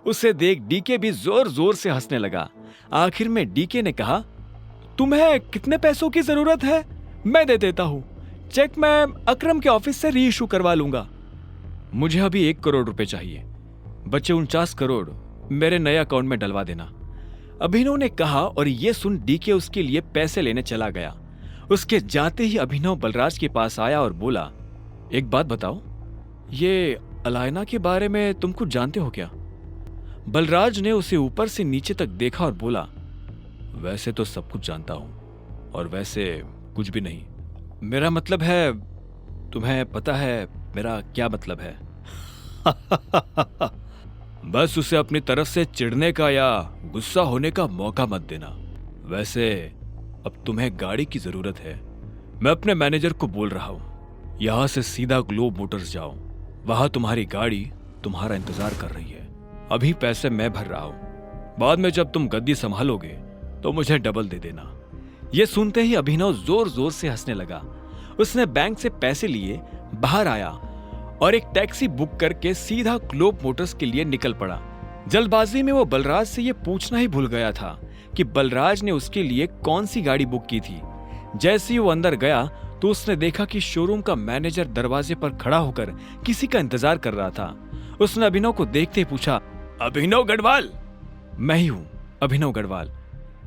उसे देख डीके भी जोर जोर से हंसने लगा। आखिर में डीके ने कहा, तुम्हें कितने पैसों की जरूरत है? मैं दे देता हूं। चेक मैं अकरम के ऑफिस से री इशू करवा लूंगा। मुझे अभी 1 करोड़ रुपए चाहिए। बचे 49 करोड़ मेरे नए अकाउंट में डलवा देना, अभिनव ने कहा। और ये सुन डीके उसके लिए पैसे लेने चला गया। उसके जाते ही अभिनव बलराज के पास आया और बोला, एक बात बताओ, ये अलायना के बारे में तुम कुछ जानते हो क्या? बलराज ने उसे ऊपर से नीचे तक देखा और बोला, वैसे तो सब कुछ जानता हूं, और वैसे कुछ भी नहीं। मेरा मतलब है, तुम्हें पता है मेरा क्या मतलब है? बस उसे अपनी तरफ से चिढ़ने का या गुस्सा होने का मौका मत देना। वैसे अब तुम्हें गाड़ी की जरूरत है। मैं अपने मैनेजर को बोल रहा हूं, यहां से सीधा ग्लोब मोटर्स जाओ। वहां तुम्हारी गाड़ी तुम्हारा इंतजार कर रही है। अभी पैसे मैं भर रहा हूं, बाद में जब तुम गद्दी संभालोगे तो मुझे डबल दे देना। यह सुनते ही अभिनव जोर जोर से हंसने लगा। उसने बैंक से पैसे लिए बाहर आया और एक टैक्सी बुक करके सीधा ग्लोब मोटर्स के लिए निकल पड़ा। जल्दबाजी में वो बलराज से यह पूछना ही भूल गया था कि बलराज ने उसके लिए कौन सी गाड़ी बुक की थी। जैसे ही वो अंदर गया तो उसने देखा कि शोरूम का मैनेजर दरवाजे पर खड़ा होकर किसी का इंतजार कर रहा था। उसने अभिनव को देखते ही पूछा, अभिनव गढ़वाल? मैं ही हूं, अभिनव गढ़वाल।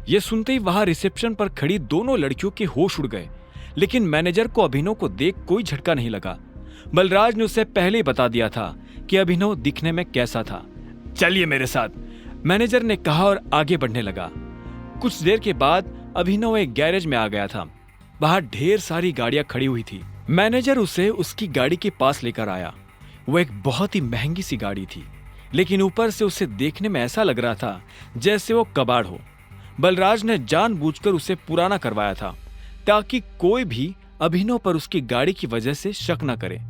यह सुनते ही वहां रिसेप्शन पर खड़ी दोनों लड़कियों के होश उड़ गए, लेकिन मैनेजर को अभिनव को देख कोई झटका नहीं लगा। बलराज ने उसे पहले ही बता दिया था कि अभिनव दिखने में कैसा था। चलिए मेरे साथ, मैनेजर ने कहा और आगे बढ़ने लगा। कुछ देर के बाद अभिनव एक गैरेज में आ गया था। बाहर ढेर सारी गाड़ियां खड़ी हुई थी। मैनेजर उसे उसकी गाड़ी के पास लेकर आया। वो एक बहुत ही महंगी सी गाड़ी थी, लेकिन ऊपर से उसे देखने में ऐसा लग रहा था जैसे वो कबाड़ हो। बलराज ने जानबूझकर उसे पुराना करवाया था ताकि कोई भी अभिनव पर उसकी गाड़ी की वजह से शक न करे।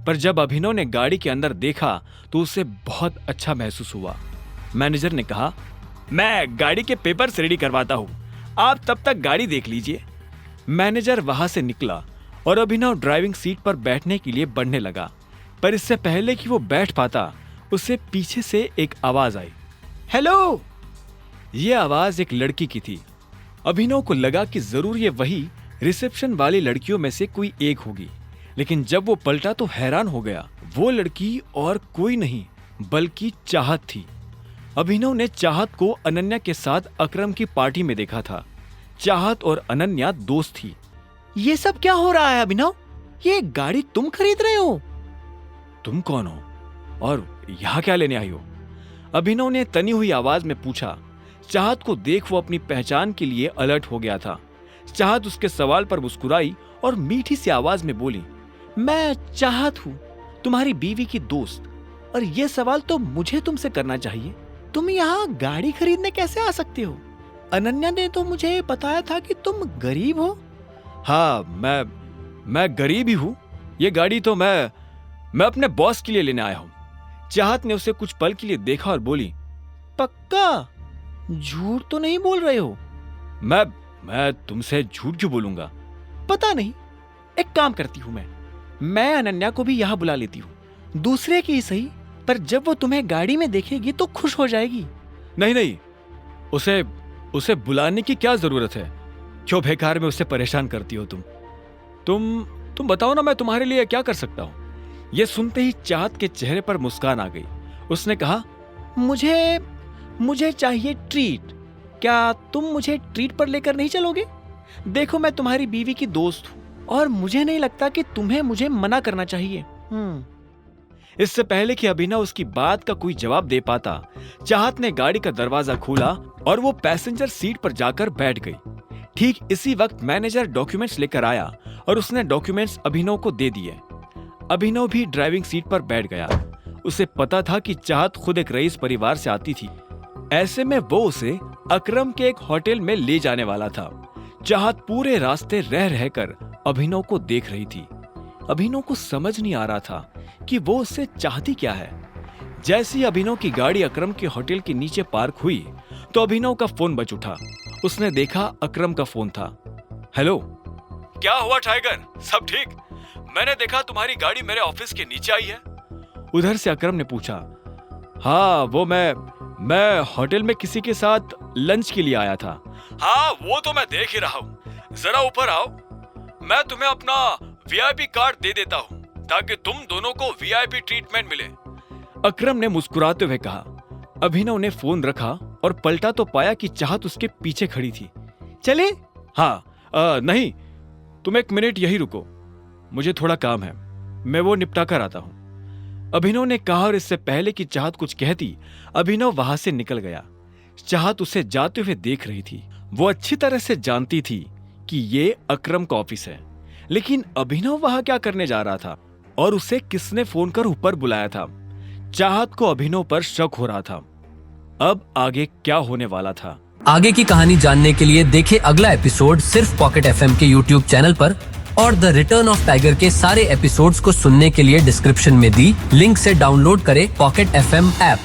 पर जब अभिनव ने गाड़ी के अंदर देखा तो उसे बहुत अच्छा महसूस हुआ। मैनेजर ने कहा, मैं गाड़ी के पेपर्स रेडी करवाता हूं, आप तब तक गाड़ी देख लीजिए। मैनेजर वहां से निकला और अभिनव ड्राइविंग सीट पर बैठने के लिए बढ़ने लगा, पर इससे पहले कि वो बैठ पाता उसे पीछे से एक आवाज आई, हेलो। यह आवाज एक लड़की की थी। अभिनव को लगा कि जरूर ये वही रिसेप्शन वाली लड़कियों में से कोई एक होगी, लेकिन जब वो पलटा तो हैरान हो गया। वो लड़की और कोई नहीं बल्कि चाहत थी। अभिनव ने चाहत को अनन्या के साथ अकरम की पार्टी में देखा था। चाहत और अनन्या दोस्त थी। ये सब क्या हो रहा है अभिनव? ये गाड़ी तुम खरीद रहे हो? तुम कौन हो और यहां क्या लेने आई हो? अभिनव ने तनी हुई आवाज में पूछा। चाहत को देख वो अपनी पहचान के लिए अलर्ट हो गया था। चाहत उसके सवाल पर मुस्कुराई और मीठी सी आवाज में बोली, मैं चाहत हूं, तुम्हारी बीवी की दोस्त, और ये सवाल तो मुझे तुमसे करना चाहिए। तुम यहाँ गाड़ी खरीदने कैसे आ सकते हो? अनन्या ने तो मुझे बताया था कि तुम गरीब हो। हाँ, मैं गरीब ही हूँ। ये गाड़ी तो मैं अपने बॉस के लिए लेने आया हूँ। चाहत ने उसे कुछ पल के लिए देखा और बोली, पक्का? झूठ तो नहीं बोल रहे हो? मैं तुमसे झूठ क्यों बोलूंगा? पता नहीं, एक काम करती हूँ, मैं अनन्या को भी यहाँ बुला लेती हूँ, दूसरे की सही, पर जब वो तुम्हें गाड़ी में देखेगी तो खुश हो जाएगी। नहीं, उसे बुलाने की क्या जरूरत है? क्यों बेकार में उसे परेशान करती हो तुम बताओ ना, मैं तुम्हारे लिए क्या कर सकता हूँ? यह सुनते ही चाहत के चेहरे पर मुस्कान आ गई। उसने कहा, मुझे चाहिए ट्रीट। क्या तुम मुझे ट्रीट पर लेकर नहीं चलोगे? देखो, मैं तुम्हारी बीवी की दोस्त हूं और मुझे नहीं लगता कि तुम्हें मुझे मना करना चाहिए। इससे पहले कि अभिनव उसकी बात का कोई जवाब दे पाता, चाहत ने गाड़ी का दरवाजा खोला और वो पैसेंजर सीट पर जाकर बैठ गई। ठीक इसी वक्त मैनेजर डॉक्यूमेंट्स लेकर आया और उसने डॉक्यूमेंट्स अभिनव को दे दिए। अभिनव भी ड्राइविंग सीट पर बैठ गया। उसे पता था कि चाहत खुद एक रईस परिवार से आती थी, ऐसे में वो उसे अकरम के एक होटल में ले जाने वाला था। चाहत पूरे रास्ते रह रहकर अभिनव को देख रही थी। अभिनव को समझ नहीं आ रहा था कि वो उससे चाहती क्या है। जैसे ही अभिनव की गाड़ी अकरम के होटल के नीचे पार्क हुई तो अभिनव का फोन बज उठा। उसने देखा अकरम का फोन था। हेलो, क्या हुआ टाइगर, सब ठीक? मैंने देखा तुम्हारी गाड़ी मेरे ऑफिस के नीचे आई है। उधर से अकरम ने पूछा। हाँ वो मैं होटल में किसी के साथ लंच के लिए आया था। हाँ वो तो मैं देख ही रहा हूँ। जरा ऊपर आओ, मैं तुम्हें अपना वीआईपी कार्ड दे देता हूँ ताकि तुम दोनों को वीआईपी ट्रीटमेंट मिले। अकरम ने मुस्कुराते हुए कहा। अभिनव ने फोन रखा और पलटा तो पाया कि चाहत उसके पीछे खड़ी थी। चले? हाँ नहीं, तुम एक मिनट यही रुको, मुझे थोड़ा काम है, मैं वो निपटा कर आता हूं, अभिनव ने कहा। और इससे पहले कि चाहत कुछ कहती, अभिनव वहां से निकल गया। चाहत उसे जाते हुए देख रही थी। वो अच्छी तरह से जानती थी कि ये अकरम का ऑफिस है, लेकिन अभिनव वहां क्या करने जा रहा था और उसे किसने फोन कर ऊपर बुलाया था। चाहत को अभिनव पर शक हो रहा था। अब आगे क्या होने वाला था? आगे की कहानी जानने के लिए देखें अगला एपिसोड सिर्फ पॉकेट एफएम के यूट्यूब चैनल पर, और द रिटर्न ऑफ टाइगर के सारे एपिसोड्स को सुनने के लिए डिस्क्रिप्शन में दी लिंक से डाउनलोड करें पॉकेट एफएम ऐप।